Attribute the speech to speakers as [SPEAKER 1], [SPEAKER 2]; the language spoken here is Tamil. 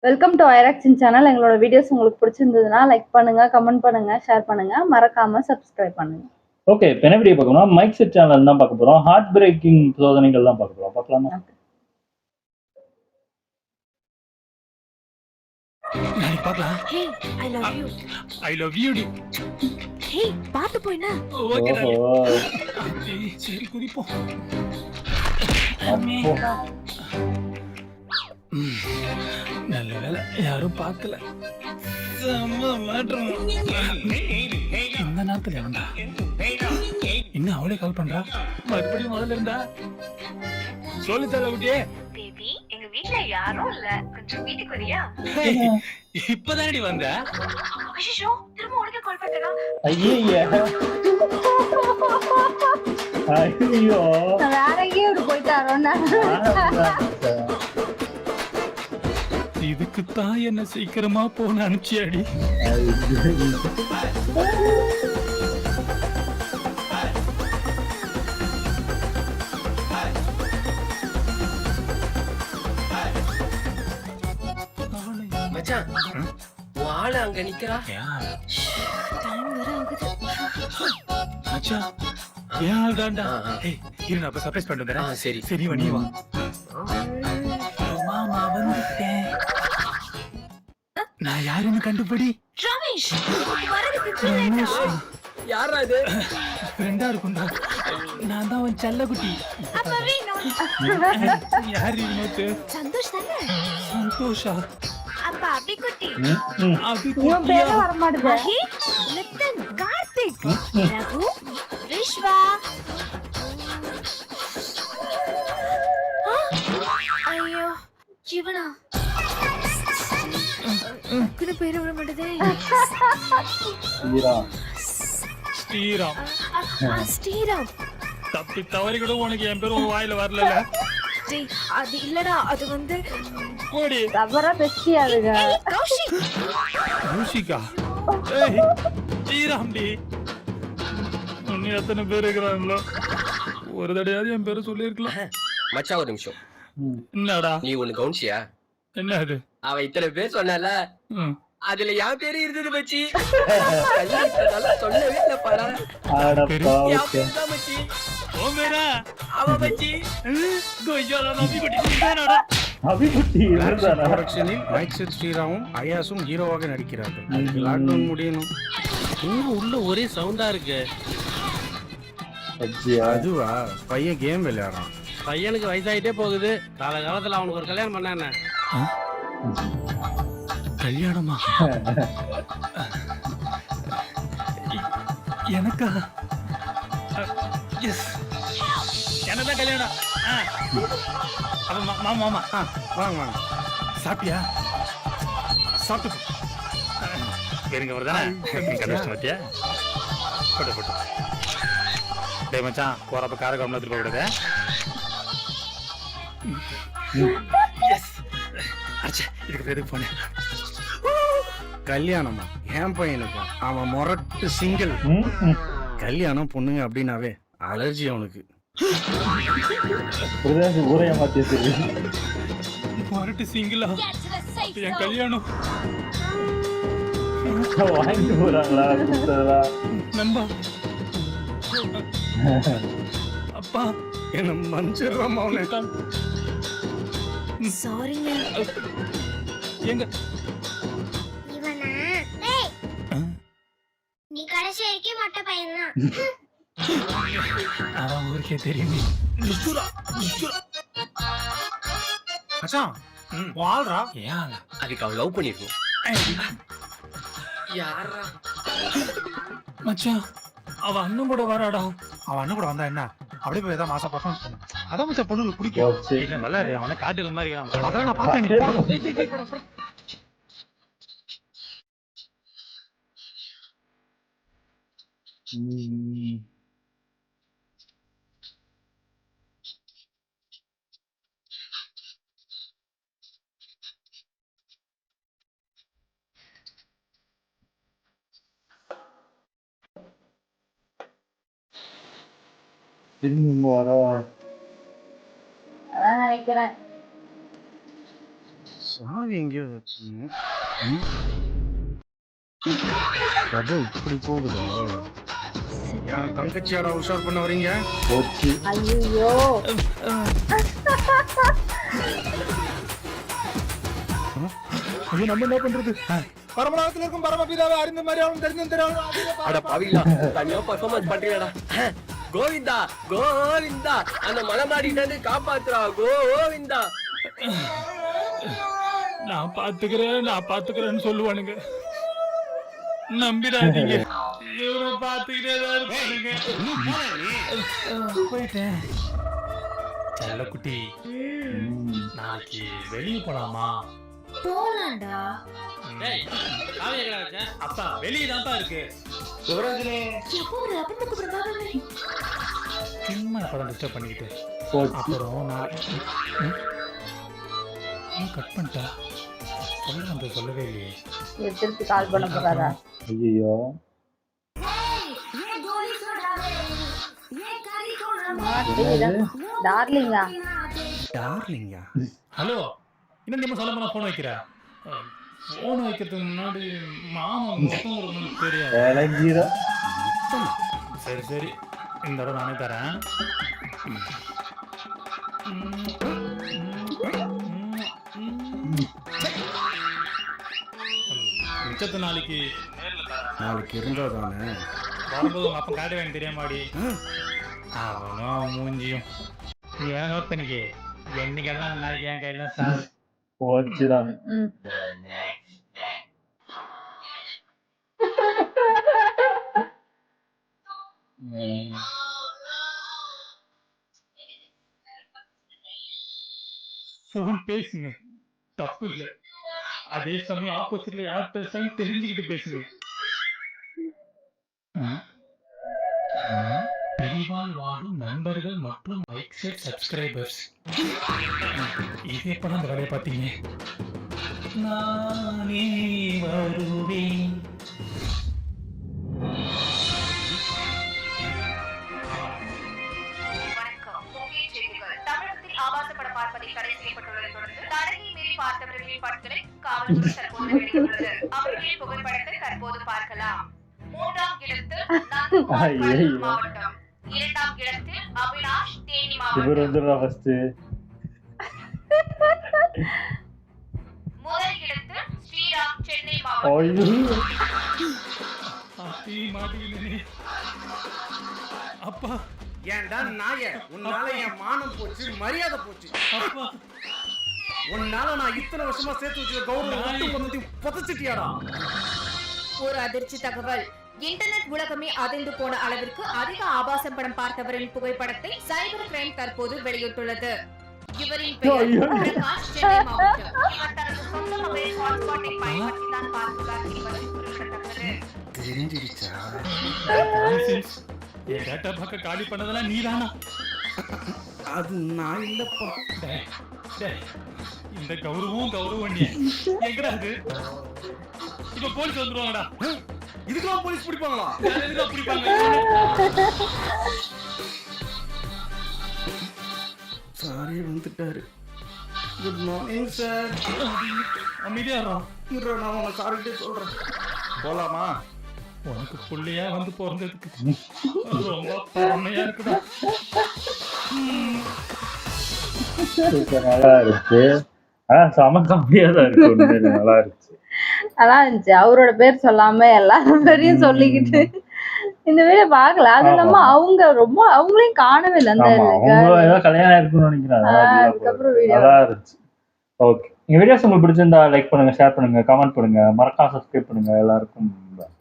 [SPEAKER 1] வெல்கம் டு ஐராக்சின் சேனல். எங்களோட வீடியோஸ் உங்களுக்கு பிடிச்சிருந்ததுன்னா லைக் பண்ணுங்க, கமெண்ட் பண்ணுங்க, ஷேர் பண்ணுங்க, மறக்காம சப்ஸ்கிரைப் பண்ணுங்க.
[SPEAKER 2] ஓகே, இப்போ என்ன வீடியோ பார்க்கணும்? மைக் செட் சேனல் தான் பார்க்க போறோம். ஹார்ட் பிரேக்கிங் சோதனைகள் தான் பார்க்க போறோம். பார்க்கலாமா?
[SPEAKER 3] நாளை பார்க்கலாம்.
[SPEAKER 4] Hey, I love you.
[SPEAKER 3] I love you டி.
[SPEAKER 4] Hey, பாத்து போயினா.
[SPEAKER 3] Okay daddy.
[SPEAKER 2] ஓஹோ.
[SPEAKER 3] சரி குதிப்போம்.
[SPEAKER 2] அப்போ.
[SPEAKER 3] நல்ல வேலை யாரும் பார்க்கல. செம்ம மாற்றம். இந்த நேரத்துல எவன்டா? இன்னும் அவளே கால் பண்றா. மறுபடியும் முதல்ல இருந்தா. சொல்லு தல குட்டியே.
[SPEAKER 4] பேபி, எங்க வீட்ல யாரும் இல்ல. கொஞ்சம் வீட்டுக்கு வரியா?
[SPEAKER 3] இப்பதானடி வந்த?
[SPEAKER 4] அஷிஷோ, திரும்ப உனக்கு கால் பண்றேனா?
[SPEAKER 2] ஐயையே. ஐயோ.
[SPEAKER 1] வேற எங்கேயும் போயிட்டாரோன்னா
[SPEAKER 3] இதுக்கு தான் என்ன சீக்கிரமா போன அனுப்பிச்சியாடி.
[SPEAKER 5] மச்சான், வாள அங்க நிக்கிறா.
[SPEAKER 4] டைம் வர ஆகுது.
[SPEAKER 3] மச்சான், ஏன் ஆள்தான்டா? ஏய், இரு நான் அப்ப சர்ப்ரைஸ் பண்ணிட்டு வந்துறேன்.
[SPEAKER 5] சரி
[SPEAKER 3] சரி வா, நீ வா. மாமா வந்துட்டேன். நான் யாருன்னு கண்டுபிடி.
[SPEAKER 4] ரமேஷ், வரதுக்கு பின்னாடி
[SPEAKER 5] யாரா இது?
[SPEAKER 3] ஃப்ரெண்டா இருக்கும்டா. நான் தான் அவன் செல்லக்குட்டி.
[SPEAKER 4] அப்பவே நான்
[SPEAKER 3] யார் இவனுக்கு?
[SPEAKER 4] சந்தோஷ் தானே?
[SPEAKER 3] சந்தோஷா?
[SPEAKER 4] அப்பா அபி குட்டி.
[SPEAKER 3] அது
[SPEAKER 1] இவன் பேரே வர மாட்டேங்குது.
[SPEAKER 4] மஹி, நிதின், கார்த்திக், ரகு, விஸ்வா. ஐயோ, ஜீவனா. குன பேரு வர மாட்டேதே.
[SPEAKER 2] ஸ்ரீராம்.
[SPEAKER 3] ஸ்ரீராம்.
[SPEAKER 4] ஸ்ரீராம்.
[SPEAKER 3] தப்பி தவறி கூட உனக்கு என் பேர் உன் வாயில வரல.
[SPEAKER 4] டேய், அது இல்லடா, அது வந்து
[SPEAKER 3] ஓடி.
[SPEAKER 1] ரப்பரா பெஸ்டியாதுங்க.
[SPEAKER 4] கௌஷிக்.
[SPEAKER 3] மூஷிகா. ஏய், ஸ்ரீராம் டி. இன்னும் எத்தனை பேர் இருக்கிறாங்களோ? ஒரு தடையாவது என் பேரை சொல்லியிருக்கலாம்.
[SPEAKER 5] மச்சான் ஒரு நிமிஷம்.
[SPEAKER 3] என்னடா?
[SPEAKER 5] நீ ஒண்ணு கவனிச்சியா?
[SPEAKER 3] என்ன அது?
[SPEAKER 5] அவ இத்தனை பேர் சொன்னால,
[SPEAKER 3] ம்.
[SPEAKER 5] அதுல என் பேரு இருந்தது மச்சி. சொல்லவே இல்ல படா.
[SPEAKER 2] அட
[SPEAKER 5] என்
[SPEAKER 2] பாவம்.
[SPEAKER 5] பேரு தான் மச்சி.
[SPEAKER 3] ஓ மேரா.
[SPEAKER 5] அவ மச்சி.
[SPEAKER 3] கோயிஜாலா நம்பி கொட்டி என்னடா?
[SPEAKER 2] அபிகுட்டி இருந்தாரா?
[SPEAKER 6] ப்ரொடக்ஷனில் மைக் செட் ஸ்ரீராமும் அயாஸும் ஹீரோவாக நடிக்கிறார்கள். அதுக்கு லாக்டவுன் முடியணும்.
[SPEAKER 5] இன்னும் உள்ள ஒரே சவுண்டா இருக்கு.
[SPEAKER 2] அஜியா.
[SPEAKER 6] அதுவா, பையன் கேம் விளையாடுறான்.
[SPEAKER 5] பையனுக்கு வயசாயிட்டே போகுது. காலகாலத்துல அவனுக்கு ஒரு கல்யாணம் பண்ண என்ன?
[SPEAKER 3] கல்யாணமா? எனக்கா? எஸ், எனதான் கல்யாணம். அப்ப மாமா மாமா
[SPEAKER 6] வாங்க வாங்க.
[SPEAKER 3] சாப்பிட்டியா? சாப்பிட்டு பெருங்க வருதானே? கஷ்டம் பத்தியா? போட்டு போட்டு. டேய் மச்சான், போறப்ப கார கம்ல திருப்ப விடுதே. எஸ். அச்சே, இதுக்கு எதுக்கு போனேன்?
[SPEAKER 6] கல்யாணமா? என் பையனுக்கு. அவன் மொரட்டு சிங்கிள். கல்யாணம் பொண்ணுங்க அப்படின்னாவே அலர்ஜி அவனுக்கு.
[SPEAKER 2] ஊரைய மாத்திய சரி.
[SPEAKER 3] மொரட்டு சிங்கிளா? என் கல்யாணம்
[SPEAKER 2] வாங்கிட்டு போறாங்களா? கொடுத்ததா?
[SPEAKER 3] நண்பா. அப்பா
[SPEAKER 6] என்ன மஞ்சிடுறான் அவனை.
[SPEAKER 4] சாரிங்க.
[SPEAKER 3] எங்க
[SPEAKER 7] இவனா? டேய், நீ கடைசி வரைக்கும் மொட்டை பையன்தான்.
[SPEAKER 3] அவன் ஊருக்கே தெரியுமே.
[SPEAKER 6] மச்சான், வாழ்றா.
[SPEAKER 3] ஏன்
[SPEAKER 5] அதுக்கு அவன் லவ் பண்ணிருக்கோம். யாரா?
[SPEAKER 3] மச்சான், அவ அண்ணன் கூட வராடா.
[SPEAKER 8] அவன் அண்ணன் கூட வந்தா என்ன? அப்படியே போய் ஏதாவது மாசா பர்ஃபார்மன்ஸ் பண்ணு. அதான் மச்சான் பொண்ணுங்களுக்கு பிடிக்கும்.
[SPEAKER 2] போச்சு.
[SPEAKER 8] இல்ல நல்லா அவனை காட்டுற மாதிரி இருக்கான். அதான் நான் பார்த்தேன். நீ போ.
[SPEAKER 2] திரும்ப வரா.
[SPEAKER 1] அதான் நினைக்கிறேன்.
[SPEAKER 6] சாவி எங்கேயோ வச்சுங்க. கதை இப்படி போகுதா? என் தங்கச்சியாடா உஷார் பண்ண வரீங்க?
[SPEAKER 2] போச்சு.
[SPEAKER 1] ஐயோ
[SPEAKER 8] ஐயோ நம்ம என்ன பண்றது? பரமநாதத்தில் இருக்கும் பரமபிதாவை அறிந்த மாதிரி அவன் தெரிஞ்சும் தெரியாம
[SPEAKER 5] அட பவிலா தனியா பெர்ஃபார்மன்ஸ் பண்றீங்கடா. கோவிந்தா கோவிந்தா அந்த மலமாடிட்ட இருந்து காப்பாத்துறா கோவிந்தா.
[SPEAKER 3] நான் பாத்துக்கிறேன்னு சொல்லுவானுங்க. நம்பிடாதீங்க. இவரை பாத்துக்கிட்டே தான் இருப்பானுங்க. போயிட்டேன். செல்லக்குட்டி நாளைக்கு வெளியே போலாமா?
[SPEAKER 7] போலாம்டா.
[SPEAKER 5] டேய் காவி எங்கடா இருக்க?
[SPEAKER 3] அப்பா வெளியே தான் இருக்கு.
[SPEAKER 7] எப்போ ஒரு அபத்தத்துக்கு பிரபாகரனே.
[SPEAKER 3] சும்மா இப்பதான் டிஸ்டர்ப் பண்ணிக்கிட்டு
[SPEAKER 2] போச்சு.
[SPEAKER 3] அப்புறம் நான் கட் பண்ணிட்டா சொல்லவே இல்லையே.
[SPEAKER 1] இவர் திருப்பி கால் பண்ண போறாரா?
[SPEAKER 2] ஐயோ
[SPEAKER 1] டார்லிங்கா
[SPEAKER 6] டார்லிங்கா?
[SPEAKER 3] ஹலோ என்ன நம்ம சொல்ல போனா போன் வைக்கிற? போன் வைக்கிறதுக்கு முன்னாடி மாமா மொத்தம் ஒரு தெரியாது.
[SPEAKER 2] இளங்கீரா.
[SPEAKER 3] சரி சரி இந்த தடவை நானே தரேன். மிச்சத்து நாளைக்கு
[SPEAKER 6] நாளைக்கு இருந்தா தானே.
[SPEAKER 3] வரும்போது உங்க அப்பா காட்ட வேணும் தெரியாமாடி. அவனும் மூஞ்சியும் ஏன் ஒருத்தனுக்கு என்னைக்கெல்லாம் நாளைக்கு என் கையில சார்
[SPEAKER 2] போச்சுதான்.
[SPEAKER 1] ம்
[SPEAKER 3] ஃபோன் பேசுங்க தப்பு இல்லை. அதே சமயம் ஆப்போசிட்ல யார் பேசுறாங்க தெரிஞ்சுக்கிட்டு பேசுங்க. பெரிவால் வாழும் நண்பர்கள் மற்றும் லைக் ஷேர் சப்ஸ்கிரைபர்ஸ். இது எப்ப அந்த வேலையை பார்த்தீங்க? நானே வருவேன்.
[SPEAKER 4] வணக்கம். முக்கிய செய்திகள். தமிழகத்தில் ஆபாச படம் பார்ப்பதை தடை செய்யப்பட்டுள்ளதை தொடர்ந்து தடையை மீறி பார்த்தவர்களின் படங்களை காவல்துறை தற்போது வெளியிட்டுள்ளது. அவர்களின் புகைப்படத்தை தற்போது பார்க்கலாம். 3ஆம் இடத்தில் நந்தகுமார் கடலூர் மாவட்டம், 2ஆம் இடத்தில் அவினாஷ் தேனி
[SPEAKER 2] இவர்
[SPEAKER 4] மாவட்டம்,
[SPEAKER 2] வந்துடுறா ஃபர்ஸ்ட்.
[SPEAKER 4] முதல் இடத்தில் ஸ்ரீராம் சென்னை மாவட்டம்.
[SPEAKER 2] ஐயோ
[SPEAKER 3] ஆத்தி மாட்டிக்கினே. அப்பா
[SPEAKER 6] ஏன்டா நாய, உன்னால என் மானம் போச்சு, மரியாதை போச்சு.
[SPEAKER 3] அப்பா
[SPEAKER 6] உன்னால நான் இத்தனை வருஷமா சேர்த்து வச்ச கௌரவம் புதைச்சிட்டியாடா.
[SPEAKER 9] ஒரு அதிர்ச்சி தகவல். இன்டர்நெட் உலகமே அதிர்ந்து போன அளவிற்கு அதிக ஆபாச படம் பார்த்தவரின் புகைப்படத்தை சைபர் கிரைம் தற்போது வெளியிட்டுள்ளது. இவரின் பெயர் பிரகாஷ், சென்னை மாவட்டம்.
[SPEAKER 4] இவர் தனது சொந்த மொபைல் ஹாட்ஸ்பாட்டை பயன்படுத்தி தான் பார்த்துள்ளார் என்பது குறிப்பிடத்தக்கது.
[SPEAKER 6] தெரிஞ்சிருச்சா?
[SPEAKER 3] என் டேட்டா பக்க காலி பண்ணதெல்லாம் நீதானா?
[SPEAKER 6] அது நான் இல்லப்பா.
[SPEAKER 3] டேய், டேய், இந்த கௌரவம் நீ எங்கடா அது? இப்ப போலீஸ் வந்துருவாங்கடா.
[SPEAKER 6] இதுக்கெல்லாம் போலீஸ் பிடிப்பாங்களா?
[SPEAKER 3] வேற எதுக்கு பிடிப்பாங்க?
[SPEAKER 6] சாரி வந்துட்டாரு. Good morning sir.
[SPEAKER 3] அமைதியா இருடா.
[SPEAKER 6] நான் உங்க சார்கிட்டே சொல்றேன். போலாமா?
[SPEAKER 3] உனக்கு புள்ளையா வந்து பிறந்ததுக்கு ரொம்ப பெருமையா இருக்குடா.
[SPEAKER 2] சூப்பர், நல்லா இருக்கு. செம கம்மியா தான் இருக்கு. உண்மையிலே நல்லா இருந்துச்சு.
[SPEAKER 1] நல்லா இருந்துச்சு. அவரோட பேர் சொல்லாம எல்லாரும் பேரையும் சொல்லிக்கிட்டு இந்த வீடியோ பார்க்கல. அது இல்லாம அவங்க ரொம்ப அவங்களையும் காணவே இல்லை. அந்த
[SPEAKER 2] ஆமா, அவங்க ஏதோ கல்யாணம் இருக்குன்னு நினைக்கிறேன்.
[SPEAKER 1] அதுக்கப்புறம் வீடியோ
[SPEAKER 2] நல்லா இருந்துச்சு. ஓகே, இந்த வீடியோஸ் உங்களுக்கு பிடிச்சிருந்தா லைக் பண்ணுங்க, ஷேர் பண்ணுங்க, கமெண்ட் பண்ணுங்க, மறக்காம சப்ஸ்கிரைப் பண்ணுங்க. எல்லாருக்கும் bye.